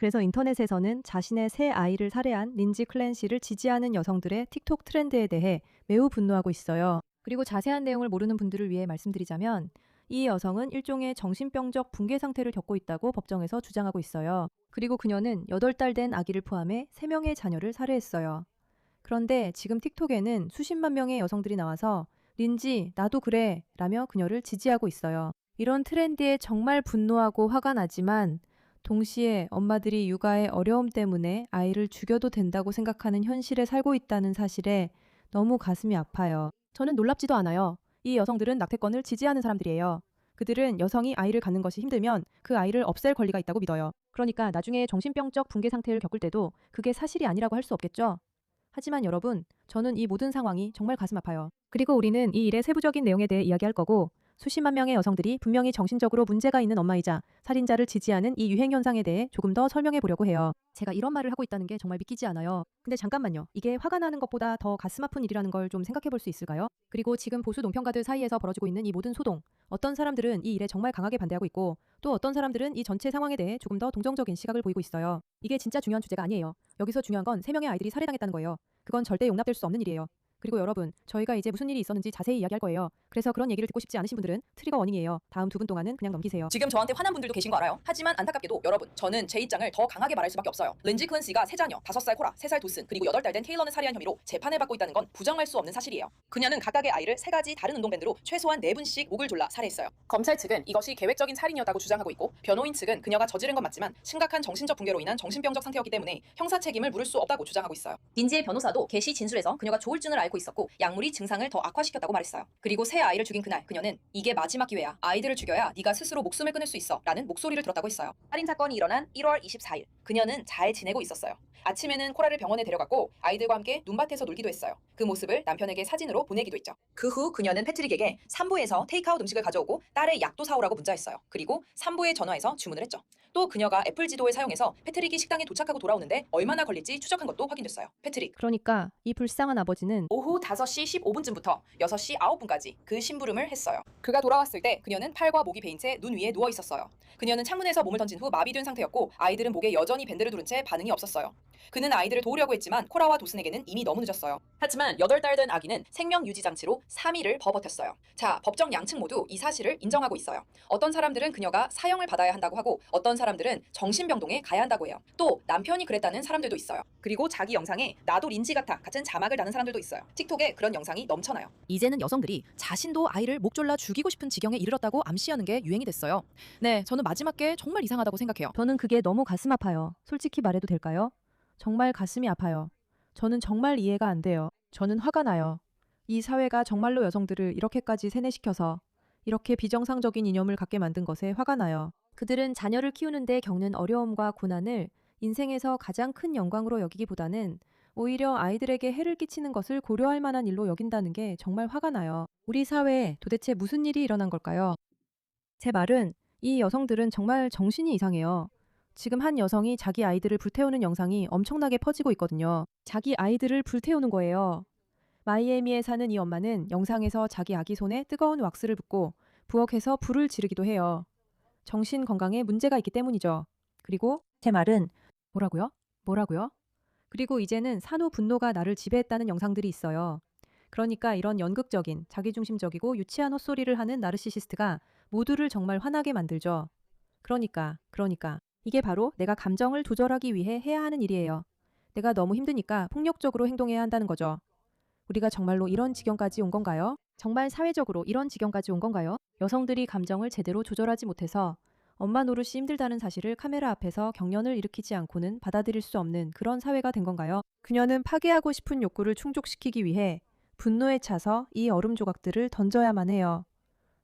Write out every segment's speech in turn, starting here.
그래서 인터넷에서는 자신의 새 아이를 살해한 린지 클랜시를 지지하는 여성들의 틱톡 트렌드에 대해 매우 분노하고 있어요. 그리고 자세한 내용을 모르는 분들을 위해 말씀드리자면 이 여성은 일종의 정신병적 붕괴 상태를 겪고 있다고 법정에서 주장하고 있어요. 그리고 그녀는 8달 된 아기를 포함해 3명의 자녀를 살해했어요. 그런데 지금 틱톡에는 수십만 명의 여성들이 나와서 린지, 나도 그래 라며 그녀를 지지하고 있어요. 이런 트렌드에 정말 분노하고 화가 나지만 동시에 엄마들이 육아의 어려움 때문에 아이를 죽여도 된다고 생각하는 현실에 살고 있다는 사실에 너무 가슴이 아파요. 저는 놀랍지도 않아요. 이 여성들은 낙태권을 지지하는 사람들이에요. 그들은 여성이 아이를 갖는 것이 힘들면 그 아이를 없앨 권리가 있다고 믿어요. 그러니까 나중에 정신병적 붕괴 상태를 겪을 때도 그게 사실이 아니라고 할 수 없겠죠? 하지만 여러분, 저는 이 모든 상황이 정말 가슴 아파요. 그리고 우리는 이 일의 세부적인 내용에 대해 이야기할 거고 수십만 명의 여성들이 분명히 정신적으로 문제가 있는 엄마이자 살인자를 지지하는 이 유행 현상에 대해 조금 더 설명해 보려고 해요. 제가 이런 말을 하고 있다는 게 정말 믿기지 않아요. 근데 잠깐만요. 이게 화가 나는 것보다 더 가슴 아픈 일이라는 걸 좀 생각해 볼 수 있을까요? 그리고 지금 보수 논평가들 사이에서 벌어지고 있는 이 모든 소동, 어떤 사람들은 이 일에 정말 강하게 반대하고 있고 또 어떤 사람들은 이 전체 상황에 대해 조금 더 동정적인 시각을 보이고 있어요. 이게 진짜 중요한 주제가 아니에요. 여기서 중요한 건 3명의 아이들이 살해당했다는 거예요. 그건 절대 용납될 수 없는 일이에요. 그리고 여러분, 저희가 이제 무슨 일이 있었는지 자세히 이야기할 거예요. 그래서 그런 얘기를 듣고 싶지 않으신 분들은 트리거 워닝이에요. 다음 2분 동안은 그냥 넘기세요. 지금 저한테 화난 분들도 계신 거 알아요. 하지만 안타깝게도 여러분, 저는 제 입장을 더 강하게 말할 수밖에 없어요. 린지 클랜시가 3자녀, 5살 코라, 3살 도슨, 그리고 8달 된 테일러는 살해한 혐의로 재판을 받고 있다는 건 부정할 수 없는 사실이에요. 그녀는 각각의 아이를 3가지 다른 운동밴드로 최소한 4분씩 목을 졸라 살해했어요. 검찰 측은 이것이 계획적인 살인이었다고 주장하고 있고 변호인 측은 그녀가 저지른 건 맞지만 심각한 정신적 붕괴로 인한 정신병적 상태였기 때문에 형사 책임을 물을 수 없다고 주장하고 있어요. 린지의 변호사도 개시 진술에서 그녀가 조울증을 앓고 있었고 약물이 증상을 더 악화시켰다고 말했어요. 그리고 새 아이를 죽인 그날 그녀는 이게 마지막 기회야. 아이들을 죽여야 네가 스스로 목숨을 끊을 수 있어 라는 목소리를 들었다고 했어요. 살인 사건이 일어난 1월 24일 그녀는 잘 지내고 있었어요. 아침에는 코라를 병원에 데려갔고 아이들과 함께 눈밭에서 놀기도 했어요. 그 모습을 남편에게 사진으로 보내기도 했죠. 그 후 그녀는 패트릭에게 산부에서 테이크아웃 음식을 가져오고 딸의 약도 사오라고 문자했어요. 그리고 산부에 전화해서 주문을 했죠. 또 그녀가 애플 지도를 사용해서 패트릭이 식당에 도착하고 돌아오는데 얼마나 걸릴지 추적한 것도 확인됐어요. 패트릭 그러니까 이 불쌍한 아버지는 오후 5시 15분쯤부터 6시 9분까지 그 심부름을 했어요. 그가 돌아왔을 때 그녀는 팔과 목이 베인 채 눈 위에 누워 있었어요. 그녀는 창문에서 몸을 던진 후 마비된 상태였고 아이들은 목에 여전히 밴드를 두른 채 반응이 없었어요. 그는 아이들을 도우려고 했지만 코라와 도슨에게는 이미 너무 늦었어요. 하지만 8달 된 아기는 생명 유지 장치로 3일을 버버텼어요. 자, 법정 양측 모두 이 사실을 인정하고 있어요. 어떤 사람들은 그녀가 사형을 받아야 한다고 하고 어떤 사람들은 정신병동에 가야 한다고 해요. 또 남편이 그랬다는 사람들도 있어요. 그리고 자기 영상에 나도 린지 같은 자막을 다는 사람들도 있어요. 틱톡에 그런 영상이 넘쳐나요. 이제는 여성들이 자신도 아이를 목 졸라 죽이고 싶은 지경에 이르렀다고 암시하는 게 유행이 됐어요. 네, 저는 마지막 게 정말 이상하다고 생각해요. 저는 그게 너무 가슴 아파요. 솔직히 말해도 될까요? 정말 가슴이 아파요. 저는 정말 이해가 안 돼요. 저는 화가 나요. 이 사회가 정말로 여성들을 이렇게까지 세뇌시켜서 이렇게 비정상적인 이념을 갖게 만든 것에 화가 나요. 그들은 자녀를 키우는데 겪는 어려움과 고난을 인생에서 가장 큰 영광으로 여기기보다는 오히려 아이들에게 해를 끼치는 것을 고려할 만한 일로 여긴다는 게 정말 화가 나요. 우리 사회에 도대체 무슨 일이 일어난 걸까요? 제 말은 이 여성들은 정말 정신이 이상해요. 지금 한 여성이 자기 아이들을 불태우는 영상이 엄청나게 퍼지고 있거든요. 자기 아이들을 불태우는 거예요. 마이애미에 사는 이 엄마는 영상에서 자기 아기 손에 뜨거운 왁스를 붓고 부엌에서 불을 지르기도 해요. 정신 건강에 문제가 있기 때문이죠. 그리고 제 말은 뭐라고요? 뭐라고요? 그리고 이제는 산후 분노가 나를 지배했다는 영상들이 있어요. 그러니까 이런 연극적인, 자기중심적이고 유치한 헛소리를 하는 나르시시스트가 모두를 정말 화나게 만들죠. 그러니까 이게 바로 내가 감정을 조절하기 위해 해야 하는 일이에요. 내가 너무 힘드니까 폭력적으로 행동해야 한다는 거죠. 우리가 정말로 이런 지경까지 온 건가요? 정말 사회적으로 이런 지경까지 온 건가요? 여성들이 감정을 제대로 조절하지 못해서 엄마 노릇이 힘들다는 사실을 카메라 앞에서 경련을 일으키지 않고는 받아들일 수 없는 그런 사회가 된 건가요? 그녀는 파괴하고 싶은 욕구를 충족시키기 위해 분노에 차서 이 얼음 조각들을 던져야만 해요.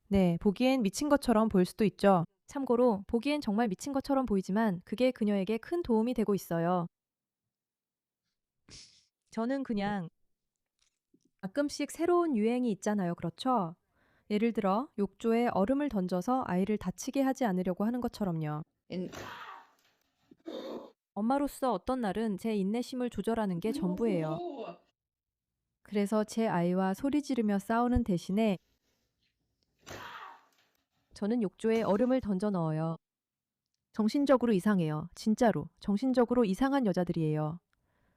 네, 보기엔 미친 것처럼 보일 수도 있죠. 참고로 보기엔 정말 미친 것처럼 보이지만 그게 그녀에게 큰 도움이 되고 있어요. 저는 그냥 가끔씩 새로운 유행이 있잖아요. 그렇죠? 예를 들어 욕조에 얼음을 던져서 아이를 다치게 하지 않으려고 하는 것처럼요. 엄마로서 어떤 날은 제 인내심을 조절하는 게 전부예요. 그래서 제 아이와 소리 지르며 싸우는 대신에 저는 욕조에 얼음을 던져 넣어요. 정신적으로 이상해요. 진짜로. 정신적으로 이상한 여자들이에요.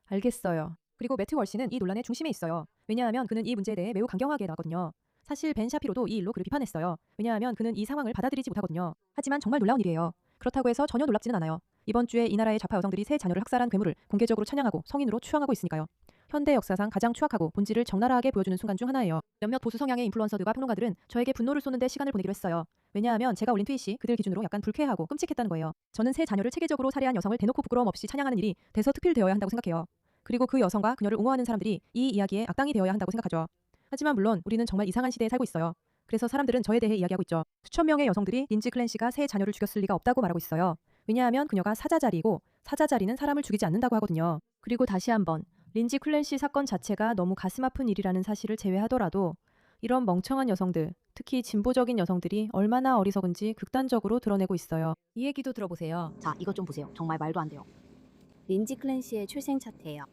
알겠어요. 그리고 매트 월시는 이 논란의 중심에 있어요. 왜냐하면 그는 이 문제에 대해 매우 강경하게 나왔거든요. 사실 벤 샤피로도 이 일로 그를 비판했어요. 왜냐하면 그는 이 상황을 받아들이지 못하거든요. 하지만 정말 놀라운 일이에요. 그렇다고 해서 전혀 놀랍지는 않아요. 이번 주에 이 나라의 좌파 여성들이 새 자녀를 학살한 괴물을 공개적으로 찬양하고 성인으로 추앙하고 있으니까요. 현대 역사상 가장 추악하고 본질을 적나라하게 보여주는 순간 중 하나예요. 몇몇 보수 성향의 인플루언서들과 평론가들은 저에게 분노를 쏟는데 시간을 보내기로 했어요. 왜냐하면 제가 올린 트윗이 그들 기준으로 약간 불쾌하고 끔찍했다는 거예요. 저는 새 자녀를 체계적으로 살해한 여성을 대놓고 부끄러움 없이 찬양하는 일이 대서특필되어야 한다고 생각해요. 그리고 그 여성과 그녀를 옹호하는 사람들이 이 이야기에 악당이 되어야 한다고 생각하죠. 하지만 물론 우리는 정말 이상한 시대에 살고 있어요. 그래서 사람들은 저에 대해 이야기하고 있죠. 수천 명의 여성들이 린지 클랜시가 새 자녀를 죽였을 리가 없다고 말하고 있어요. 왜냐하면 그녀가 사자자리이고 사자자리는 사람을 죽이지 않는다고 하거든요. 그리고 다시 한번 린지 클랜시 사건 자체가 너무 가슴 아픈 일이라는 사실을 제외하더라도 이런 멍청한 여성들, 특히 진보적인 여성들이 얼마나 어리석은지 극단적으로 드러내고 있어요. 이 얘기도 들어보세요. 자, 이것 좀 보세요. 정말 말도 안 돼요. 린지 클랜시의 출생 차트예요.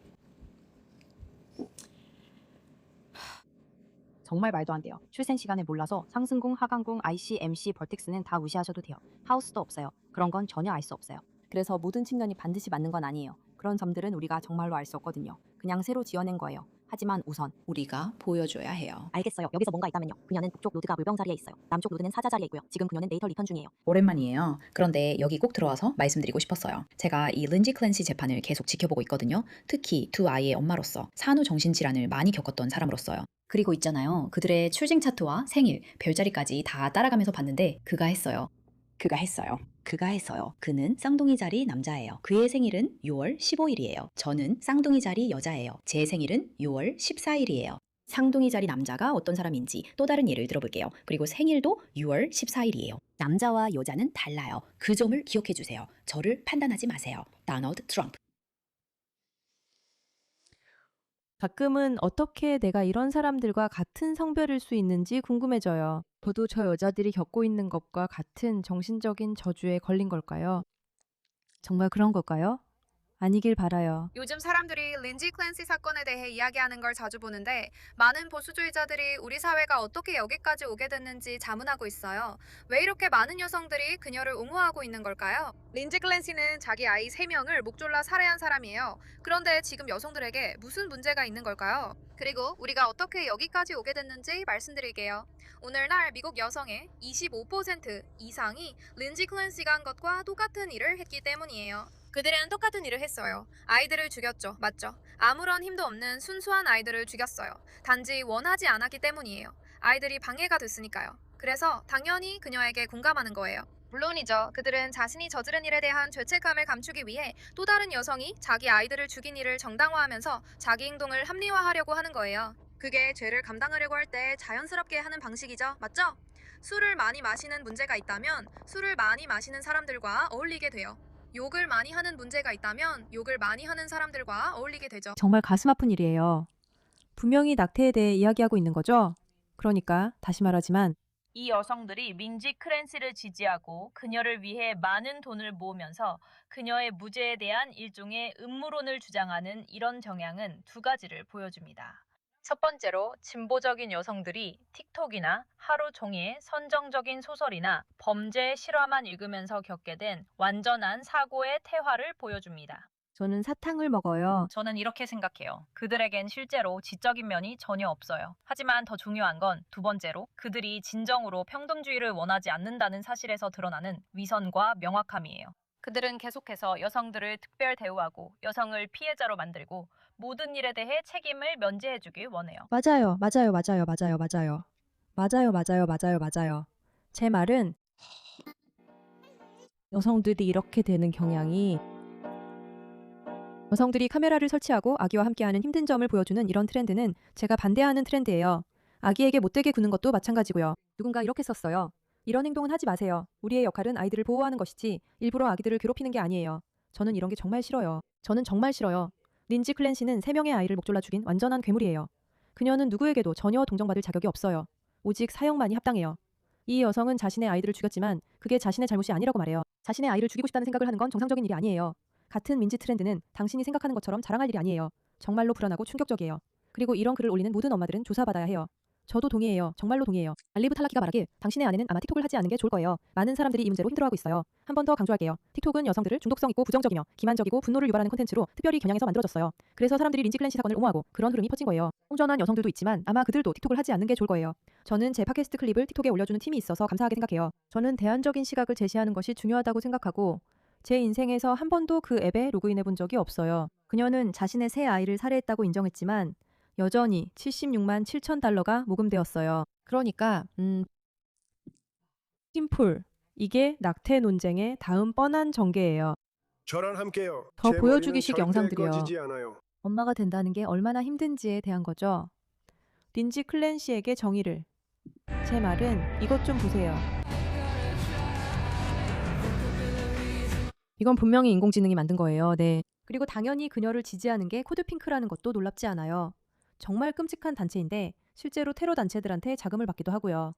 정말 말도 안 돼요. 출생 시간을 몰라서 상승궁, 하강궁, IC, MC, 벌텍스는 다 무시하셔도 돼요. 하우스도 없어요. 그런 건 전혀 알 수 없어요. 그래서 모든 측면이 반드시 맞는 건 아니에요. 그런 점들은 우리가 정말로 알 수 없거든요. 그냥 새로 지어낸 거예요. 하지만 우선 우리가 보여줘야 해요. 알겠어요. 여기서 뭔가 있다면요. 그녀는 북쪽 로드가 물병 자리에 있어요. 남쪽 로드는 사자 자리에 있고요. 지금 그녀는 네이터 리턴 중이에요. 오랜만이에요. 그런데 여기 꼭 들어와서 말씀드리고 싶었어요. 제가 이 린지 클랜시 재판을 계속 지켜보고 있거든요. 특히 두 아이의 엄마로서 산후 정신질환을 많이 겪었던 사람으로서요. 그리고 있잖아요. 그들의 출생 차트와 생일, 별자리까지 다 따라가면서 봤는데 그가 했어요. 그는 쌍둥이 자리 남자예요. 그의 생일은 6월 15일이에요. 저는 쌍둥이 자리 여자예요. 제 생일은 6월 14일이에요. 쌍둥이 자리 남자가 어떤 사람인지 또 다른 예를 들어볼게요. 그리고 생일도 6월 14일이에요. 남자와 여자는 달라요. 그 점을 기억해 주세요. 저를 판단하지 마세요. 도널드 트럼프. 가끔은 어떻게 내가 이런 사람들과 같은 성별일 수 있는지 궁금해져요. 저도 저 여자들이 겪고 있는 것과 같은 정신적인 저주에 걸린 걸까요? 정말 그런 걸까요? 아니길 바라요. 요즘 사람들이 린지 클랜시 사건에 대해 이야기하는 걸 자주 보는데 많은 보수주의자들이 우리 사회가 어떻게 여기까지 오게 됐는지 자문하고 있어요. 왜 이렇게 많은 여성들이 그녀를 옹호하고 있는 걸까요? 린지 클랜시는 자기 아이 3명을 목졸라 살해한 사람이에요. 그런데 지금 여성들에게 무슨 문제가 있는 걸까요? 그리고 우리가 어떻게 여기까지 오게 됐는지 말씀드릴게요. 오늘날 미국 여성의 25% 이상이 린지 클랜시가 한 것과 똑같은 일을 했기 때문이에요. 그들은 똑같은 일을 했어요. 아이들을 죽였죠. 맞죠? 아무런 힘도 없는 순수한 아이들을 죽였어요. 단지 원하지 않았기 때문이에요. 아이들이 방해가 됐으니까요. 그래서 당연히 그녀에게 공감하는 거예요. 물론이죠. 그들은 자신이 저지른 일에 대한 죄책감을 감추기 위해 또 다른 여성이 자기 아이들을 죽인 일을 정당화하면서 자기 행동을 합리화하려고 하는 거예요. 그게 죄를 감당하려고 할 때 자연스럽게 하는 방식이죠. 맞죠? 술을 많이 마시는 문제가 있다면 술을 많이 마시는 사람들과 어울리게 돼요. 욕을 많이 하는 문제가 있다면 욕을 많이 하는 사람들과 어울리게 되죠. 정말 가슴 아픈 일이에요. 분명히 낙태에 대해 이야기하고 있는 거죠? 그러니까 다시 말하지만 이 여성들이 민지 클랜시를 지지하고 그녀를 위해 많은 돈을 모으면서 그녀의 무죄에 대한 일종의 음모론을 주장하는 이런 경향은 두 가지를 보여줍니다. 첫 번째로 진보적인 여성들이 틱톡이나 하루 종일 선정적인 소설이나 범죄 실화만 읽으면서 겪게 된 완전한 사고의 퇴화를 보여줍니다. 저는 사탕을 먹어요. 저는 이렇게 생각해요. 그들에겐 실제로 지적인 면이 전혀 없어요. 하지만 더 중요한 건 두 번째로 그들이 진정으로 평등주의를 원하지 않는다는 사실에서 드러나는 위선과 명확함이에요. 그들은 계속해서 여성들을 특별 대우하고 여성을 피해자로 만들고 모든 일에 대해 책임을 면제해주길 원해요. 맞아요. 제 말은 여성들이 이렇게 되는 경향이 여성들이 카메라를 설치하고 아기와 함께하는 힘든 점을 보여주는 이런 트렌드는 제가 반대하는 트렌드예요. 아기에게 못되게 구는 것도 마찬가지고요. 누군가 이렇게 썼어요. 이런 행동은 하지 마세요. 우리의 역할은 아이들을 보호하는 것이지 일부러 아기들을 괴롭히는 게 아니에요. 저는 이런 게 정말 싫어요. 저는 정말 싫어요. 린지 클랜시는 3명의 아이를 목졸라 죽인 완전한 괴물이에요. 그녀는 누구에게도 전혀 동정받을 자격이 없어요. 오직 사형만이 합당해요. 이 여성은 자신의 아이들을 죽였지만 그게 자신의 잘못이 아니라고 말해요. 자신의 아이를 죽이고 싶다는 생각을 하는 건 정상적인 일이 아니에요. 같은 민지 트렌드는 당신이 생각하는 것처럼 자랑할 일이 아니에요. 정말로 불안하고 충격적이에요. 그리고 이런 글을 올리는 모든 엄마들은 조사받아야 해요. 저도 동의해요. 정말로 동의해요. 알리브 탈라키가 말하길 당신의 아내는 아마 틱톡을 하지 않는 게 좋을 거예요. 많은 사람들이 이 문제로 힘들어하고 있어요. 한 번 더 강조할게요. 틱톡은 여성들을 중독성 있고 부정적이며 기만적이고 분노를 유발하는 콘텐츠로 특별히 겨냥해서 만들어졌어요. 그래서 사람들이 린지 클랜시 사건을 옹호하고 그런 흐름이 퍼진 거예요. 홍전한 여성들도 있지만 아마 그들도 틱톡을 하지 않는 게 좋을 거예요. 저는 제 팟캐스트 클립을 틱톡에 올려주는 팀이 있어서 감사하게 생각해요. 저는 대안적인 시각을 제시하는 것이 중요하다고 생각하고 제 인생에서 한 번도 그 앱에 로그인해 본 적이 없어요. 그녀는 자신의 새 아이를 살해했다고 인정했지만 여전히 76만 7천 달러가 모금되었어요. 그러니까 심플. 이게 낙태 논쟁의 다음 뻔한 전개예요. 저랑 함께요. 더 제 보여주기식 머리는 절대 영상들이요. 꺼지지 않아요. 엄마가 된다는 게 얼마나 힘든지에 대한 거죠. 린지 클랜시에게 정의를. 제 말은 이것 좀 보세요. 이건 분명히 인공지능이 만든 거예요. 네. 그리고 당연히 그녀를 지지하는 게 코드핑크라는 것도 놀랍지 않아요. 정말 끔찍한 단체인데 실제로 테러 단체들한테 자금을 받기도 하고요.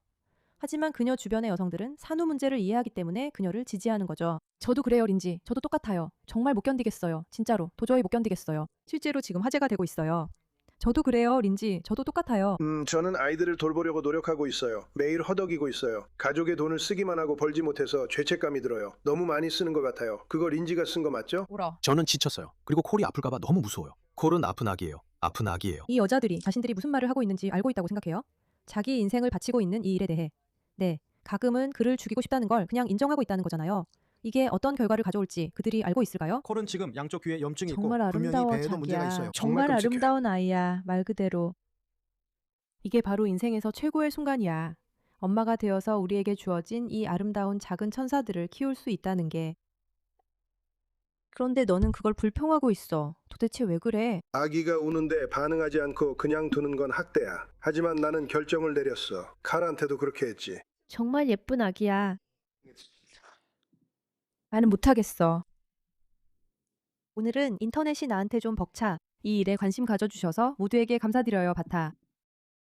하지만 그녀 주변의 여성들은 산후 문제를 이해하기 때문에 그녀를 지지하는 거죠. 저도 그래요, 린지. 저도 똑같아요. 정말 못 견디겠어요. 진짜로. 도저히 못 견디겠어요. 실제로 지금 화제가 되고 있어요. 저도 그래요, 린지. 저도 똑같아요. 저는 아이들을 돌보려고 노력하고 있어요. 매일 허덕이고 있어요. 가족의 돈을 쓰기만 하고 벌지 못해서 죄책감이 들어요. 너무 많이 쓰는 것 같아요. 그거 린지가 쓴 거 맞죠? 울어. 저는 지쳤어요. 그리고 콜이 아플까봐 너무 무서워요. 콜은 아픈 아기예요. 아픈 아기예요. 이 여자들이 자신들이 무슨 말을 하고 있는지 알고 있다고 생각해요? 자기 인생을 바치고 있는 이 일에 대해. 네, 가끔은 그를 죽이고 싶다는 걸 그냥 인정하고 있다는 거잖아요. 이게 어떤 결과를 가져올지 그들이 알고 있을까요? 콜은 지금 양쪽 귀에 염증이 있고 정말 분명히 아름다워, 배에도 문제가 자기야. 있어요. 정말 끔찍해. 아름다운 아이야, 말 그대로. 이게 바로 인생에서 최고의 순간이야. 엄마가 되어서 우리에게 주어진 이 아름다운 작은 천사들을 키울 수 있다는 게. 그런데 너는 그걸 불평하고 있어. 도대체 왜 그래? 아기가 우는데 반응하지 않고 그냥 두는 건 학대야. 하지만 나는 결정을 내렸어. 칼한테도 그렇게 했지. 정말 예쁜 아기야. 나는 못하겠어. 오늘은 인터넷이 나한테 좀 벅차. 이 일에 관심 가져주셔서 모두에게 감사드려요, 바타.